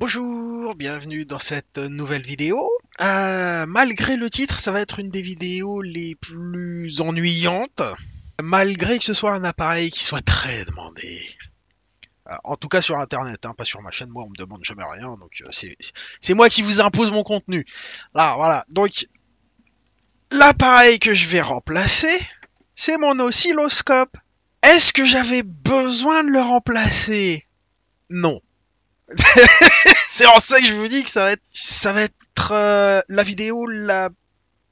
Bonjour, bienvenue dans cette nouvelle vidéo. Malgré le titre, ça va être une des vidéos les plus ennuyantes, malgré que ce soit un appareil qui soit très demandé. En tout cas sur internet, hein, pas sur ma chaîne, moi on me demande jamais rien, donc c'est moi qui vous impose mon contenu. Là, voilà, donc l'appareil que je vais remplacer, c'est mon oscilloscope. Est-ce que j'avais besoin de le remplacer? Non. C'est en ça que je vous dis que ça va être la vidéo la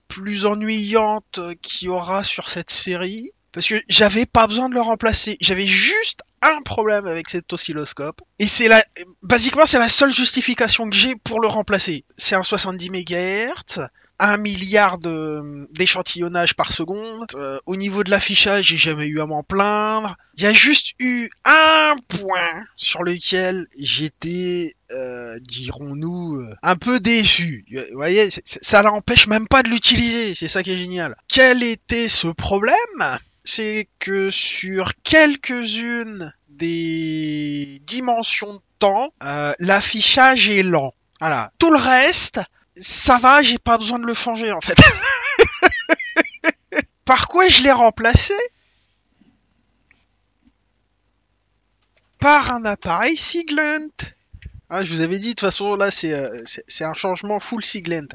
plus ennuyante qu'il y aura sur cette série. Parce que j'avais pas besoin de le remplacer. J'avais juste un problème avec cet oscilloscope. Et basiquement, c'est la seule justification que j'ai pour le remplacer. C'est un 70 MHz. 1 milliard d'échantillonnages par seconde. Au niveau de l'affichage, j'ai jamais eu à m'en plaindre. Il y a juste eu un point sur lequel j'étais, dirons-nous, un peu déçu. Vous voyez, ça l'empêche même pas de l'utiliser. C'est ça qui est génial. Quel était ce problème? C'est que sur quelques-unes des dimensions de temps, l'affichage est lent. Voilà. Tout le reste, ça va, j'ai pas besoin de le changer en fait. Par quoi je l'ai remplacé? Par un appareil Siglent. Ah, je vous avais dit, de toute façon, là, c'est un changement full Siglent.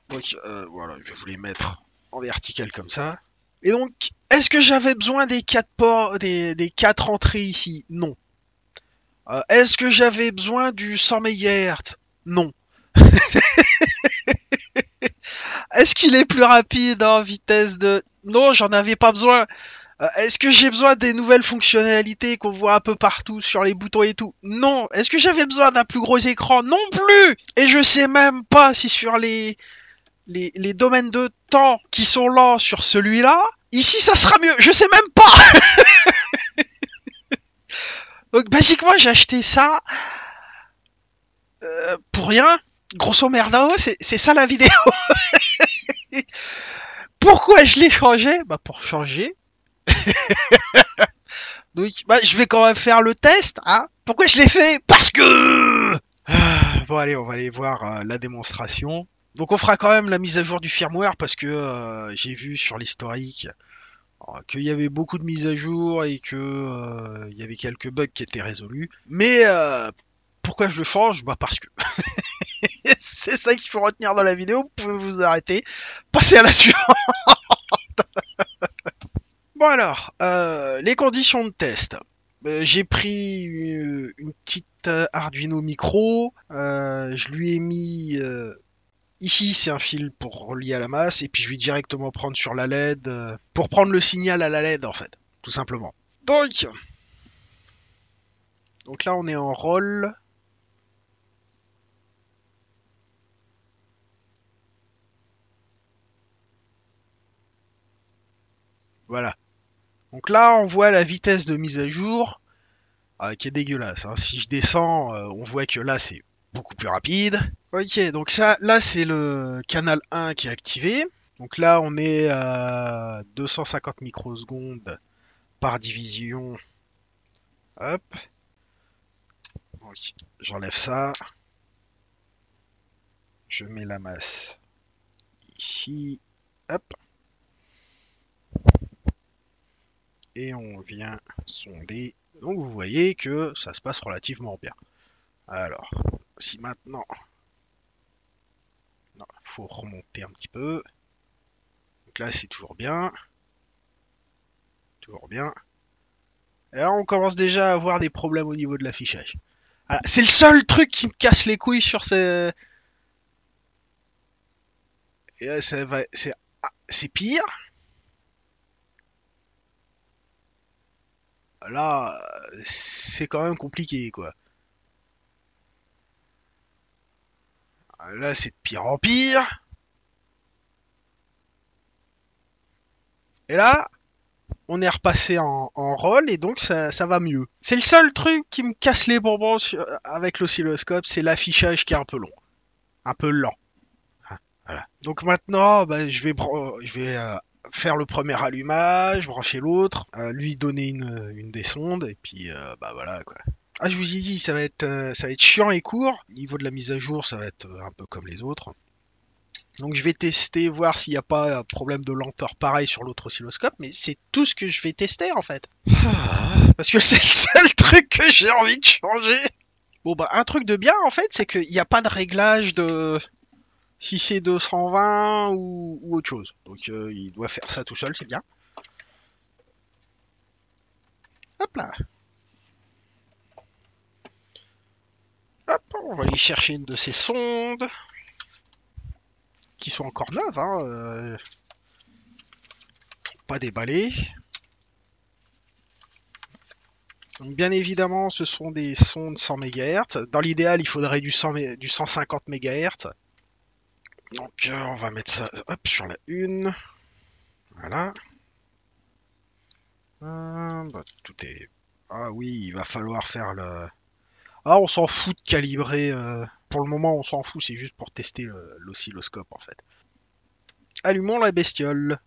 Donc, voilà, je vais vous les mettre en vertical comme ça. Et donc, est-ce que j'avais besoin des 4 ports, des 4 entrées ici? Non. Est-ce que j'avais besoin du 100 MHz? Non. Est-ce qu'il est plus rapide en vitesse de... Non, j'en avais pas besoin. Est-ce que j'ai besoin des nouvelles fonctionnalités qu'on voit un peu partout sur les boutons et tout? Non. Est-ce que j'avais besoin d'un plus gros écran? Non plus. Et je sais même pas si sur les domaines de temps qui sont lents sur celui-là, ici ça sera mieux. Je sais même pas. Donc basiquement j'ai acheté ça pour rien. Grosso merdo, c'est ça la vidéo. Pourquoi je l'ai changé? Bah pour changer. Donc bah, je vais quand même faire le test. Hein. Pourquoi je l'ai fait? Parce que... Bon allez, on va aller voir la démonstration. Donc on fera quand même la mise à jour du firmware parce que j'ai vu sur l'historique qu'il y avait beaucoup de mises à jour et que il y avait quelques bugs qui étaient résolus. Mais pourquoi je le change? Bah parce que c'est ça qu'il faut retenir dans la vidéo. Vous pouvez vous arrêter, passer à la suivante. Bon alors, les conditions de test. J'ai pris une petite Arduino Micro. Je lui ai mis ici, c'est un fil pour relier à la masse, et puis je vais directement prendre sur la LED pour prendre le signal à la LED en fait, tout simplement. Donc là on est en roll. Voilà. Donc là on voit la vitesse de mise à jour qui est dégueulasse. Hein. Si je descends, on voit que là c'est beaucoup plus rapide. Ok, donc ça, là c'est le canal 1 qui est activé. Donc là on est à 250 microsecondes par division. Hop. Donc, j'enlève ça. Je mets la masse ici. Hop. Et on vient sonder. Donc vous voyez que ça se passe relativement bien. Alors, si maintenant... Non, il faut remonter un petit peu. Donc là c'est toujours bien. Toujours bien. Et là on commence déjà à avoir des problèmes au niveau de l'affichage. Voilà. C'est le seul truc qui me casse les couilles sur ces... Et là, c'est pire. Là, c'est quand même compliqué, quoi. Là, c'est de pire en pire. Et là, on est repassé en roll et donc ça va mieux. C'est le seul truc qui me casse les bonbons avec l'oscilloscope, c'est l'affichage qui est un peu long. Un peu lent. Hein, voilà. Donc maintenant, bah, je vais faire le premier allumage, brancher l'autre, lui donner une des sondes, et puis bah voilà quoi. Ah, je vous ai dit, ça va être chiant et court. Au niveau de la mise à jour, ça va être un peu comme les autres. Donc je vais tester, voir s'il n'y a pas un problème de lenteur pareil sur l'autre oscilloscope, mais c'est tout ce que je vais tester en fait. Parce que c'est le seul truc que j'ai envie de changer. Bon bah un truc de bien en fait, c'est qu'il n'y a pas de réglage de si c'est 220 ou autre chose. Donc il doit faire ça tout seul, c'est bien. Hop là. Hop, on va aller chercher une de ces sondes qui sont encore neuves, hein, pas déballées. Donc bien évidemment, ce sont des sondes 100 MHz. Dans l'idéal, il faudrait du 150 MHz. Donc on va mettre ça hop, sur la une. Voilà. Bah, tout est... Ah oui, il va falloir faire le... Ah, on s'en fout de calibrer. Pour le moment, on s'en fout, c'est juste pour tester l'oscilloscope en fait. Allumons la bestiole.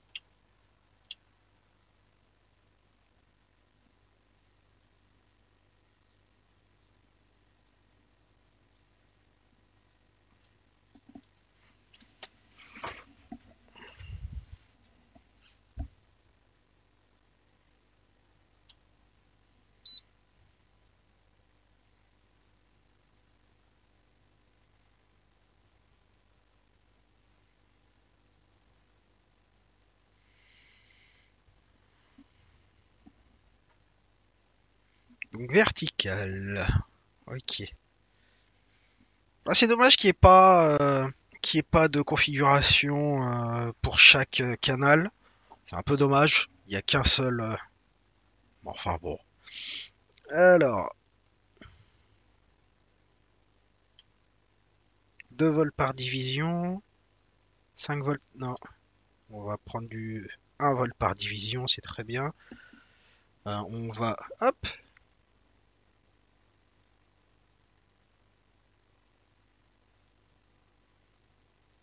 Donc vertical. Ok. Ah, c'est dommage qu'il n'y ait pas de configuration pour chaque canal. C'est un peu dommage. Il n'y a qu'un seul. Bon, enfin bon. Alors, 2 volts par division. 5 volts. Non, on va prendre du 1 volt par division, c'est très bien. On va. Hop!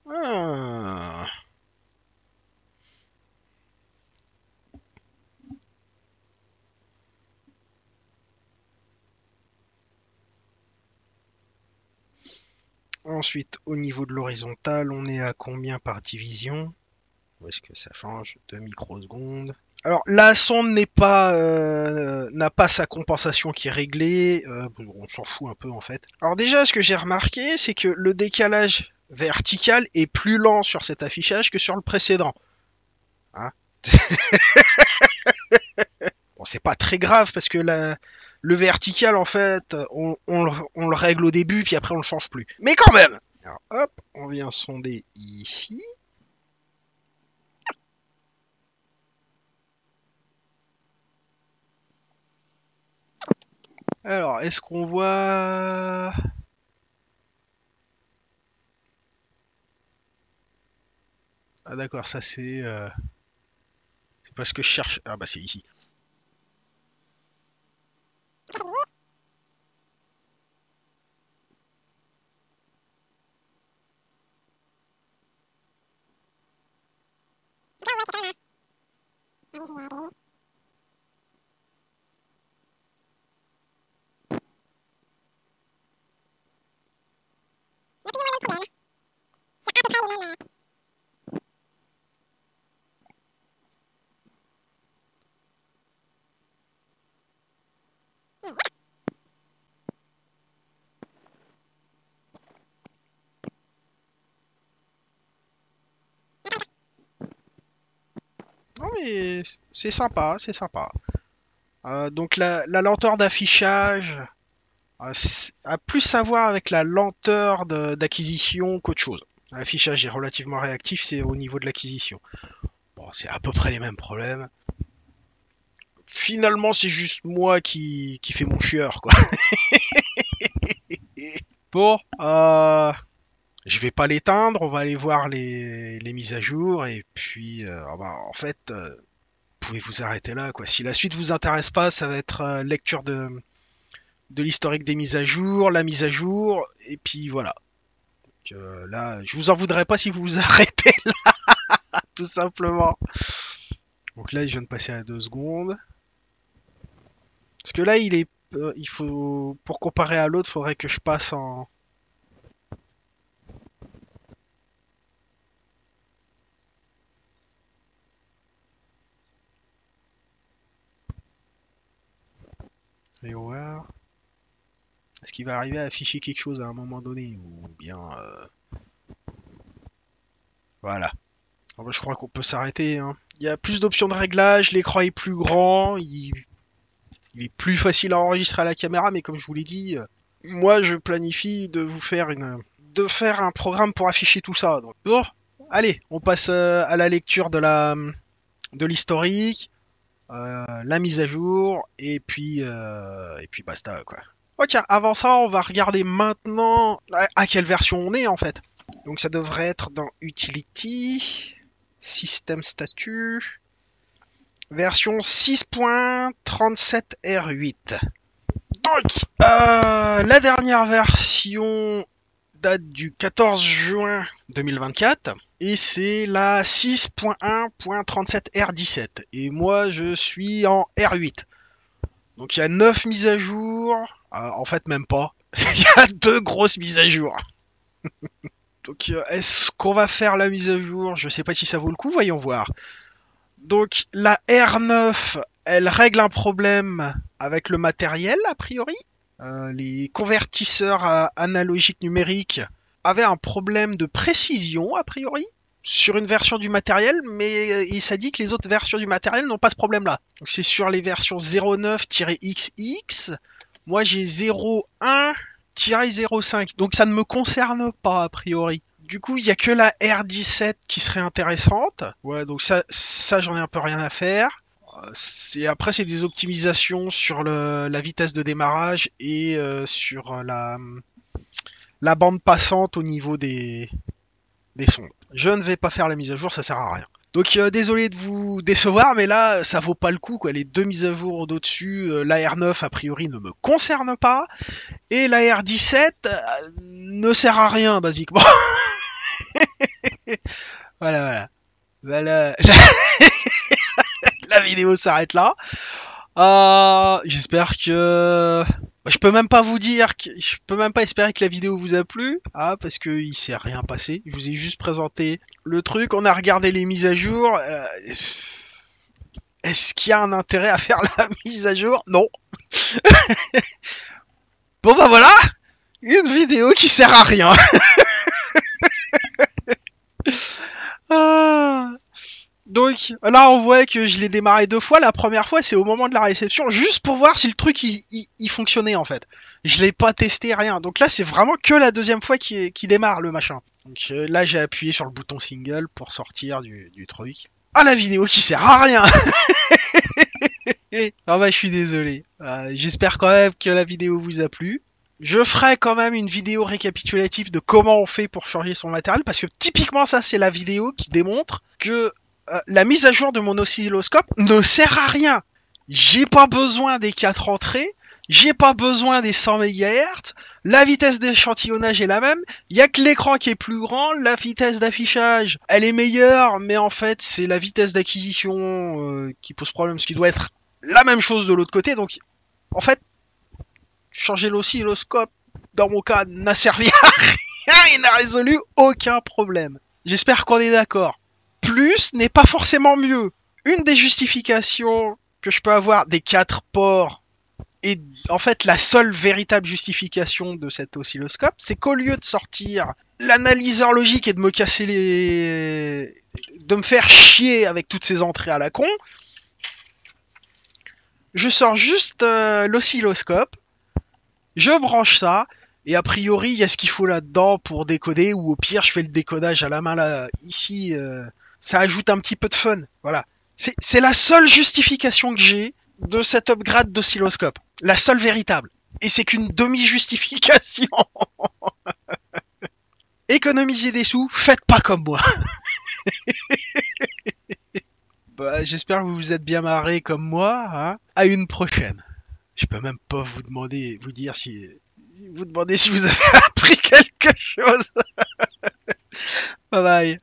Ah. Ensuite, au niveau de l'horizontale, on est à combien par division? Où est-ce que ça change? 2 microsecondes. Alors la sonde n'a pas sa compensation qui est réglée, on s'en fout un peu en fait. Alors déjà ce que j'ai remarqué c'est que le décalage vertical est plus lent sur cet affichage que sur le précédent. Hein. Bon c'est pas très grave parce que le vertical en fait on le règle au début puis après on le change plus. Mais quand même. Alors hop, on vient sonder ici. Alors, est-ce qu'on voit... Ah d'accord, ça c'est pas ce que je cherche. Ah bah c'est ici. Non mais c'est sympa, c'est sympa. Donc la lenteur d'affichage a plus à voir avec la lenteur d'acquisition qu'autre chose. L'affichage est relativement réactif, c'est au niveau de l'acquisition. Bon, c'est à peu près les mêmes problèmes. Finalement, c'est juste moi qui fais mon chieur, quoi. Bon, je vais pas l'éteindre, on va aller voir les mises à jour, et puis, en fait, vous pouvez vous arrêter là, quoi. Si la suite vous intéresse pas, ça va être lecture de l'historique des mises à jour, la mise à jour, et puis voilà. Donc, là, je vous en voudrais pas si vous vous arrêtez là, tout simplement. Donc là, je viens de passer à 2 secondes. Parce que là, il est il faut, pour comparer à l'autre, faudrait que je passe en... Voyons voir. Est-ce qu'il va arriver à afficher quelque chose à un moment donné? Ou bien... Voilà. Ah bah, je crois qu'on peut s'arrêter, hein. Il y a plus d'options de réglage, l'écran est plus grand, il est plus facile à enregistrer à la caméra, mais comme je vous l'ai dit, moi je planifie de vous faire de faire un programme pour afficher tout ça. Donc, bon, allez, on passe à la lecture de l'historique, la mise à jour, et puis basta quoi. Ok, avant ça, on va regarder maintenant à quelle version on est en fait. Donc ça devrait être dans Utility, Système Statut, version 6.37R8. Donc, la dernière version date du 14 juin 2024 et c'est la 6.1.37R17. Et moi, je suis en R8. Donc, il y a 9 mises à jour. En fait, même pas. Il y a 2 grosses mises à jour. Donc, est-ce qu'on va faire la mise à jour? Je sais pas si ça vaut le coup, voyons voir. Donc, la R9, elle règle un problème avec le matériel, a priori. Les convertisseurs analogiques numériques avaient un problème de précision, a priori, sur une version du matériel, mais ça dit que les autres versions du matériel n'ont pas ce problème-là. Donc, c'est sur les versions 09-XX. Moi, j'ai 01-05. Donc, ça ne me concerne pas, a priori. Du coup, il n'y a que la R17 qui serait intéressante. Ouais, donc ça j'en ai un peu rien à faire. Après, c'est des optimisations sur la vitesse de démarrage et sur la bande passante au niveau des sons. Je ne vais pas faire la mise à jour, ça sert à rien. Donc désolé de vous décevoir, mais là, ça vaut pas le coup, quoi. Les 2 mises à jour d'au-dessus, la R9 a priori ne me concerne pas, et la R17 ne sert à rien, basiquement. Voilà. La vidéo s'arrête là. J'espère que... Je peux même pas vous dire, je peux même pas espérer que la vidéo vous a plu, parce que il s'est rien passé. Je vous ai juste présenté le truc, on a regardé les mises à jour. Est-ce qu'il y a un intérêt à faire la mise à jour? Non. Bon bah voilà, une vidéo qui sert à rien. Donc là on voit que je l'ai démarré 2 fois. La première fois c'est au moment de la réception, juste pour voir si le truc il fonctionnait en fait. Je l'ai pas testé, rien. Donc là c'est vraiment que la deuxième fois qui démarre le machin. Donc là j'ai appuyé sur le bouton single pour sortir du truc. Ah, la vidéo qui sert à rien. Ah bah je suis désolé. J'espère quand même que la vidéo vous a plu. Je ferai quand même une vidéo récapitulative de comment on fait pour changer son matériel, parce que typiquement ça c'est la vidéo qui démontre que la mise à jour de mon oscilloscope ne sert à rien. J'ai pas besoin des 4 entrées, j'ai pas besoin des 100 MHz, la vitesse d'échantillonnage est la même, il y a que l'écran qui est plus grand, la vitesse d'affichage elle est meilleure, mais en fait c'est la vitesse d'acquisition qui pose problème, ce qui doit être la même chose de l'autre côté. Donc en fait, changer l'oscilloscope dans mon cas n'a servi à rien et n'a résolu aucun problème. J'espère qu'on est d'accord. Plus n'est pas forcément mieux. Une des justifications que je peux avoir des 4 ports, et en fait la seule véritable justification de cet oscilloscope, c'est qu'au lieu de sortir l'analyseur logique et de me casser de me faire chier avec toutes ces entrées à la con, je sors juste l'oscilloscope, je branche ça, et a priori il y a ce qu'il faut là-dedans pour décoder, ou au pire je fais le décodage à la main là, ici, ça ajoute un petit peu de fun, voilà. C'est la seule justification que j'ai de cet upgrade d'oscilloscope. La seule véritable. Et c'est qu'une demi-justification. Économisez des sous, faites pas comme moi. Bah, j'espère que vous vous êtes bien marré comme moi, hein. À une prochaine. Je peux même pas vous dire si vous avez appris quelque chose. Bye bye.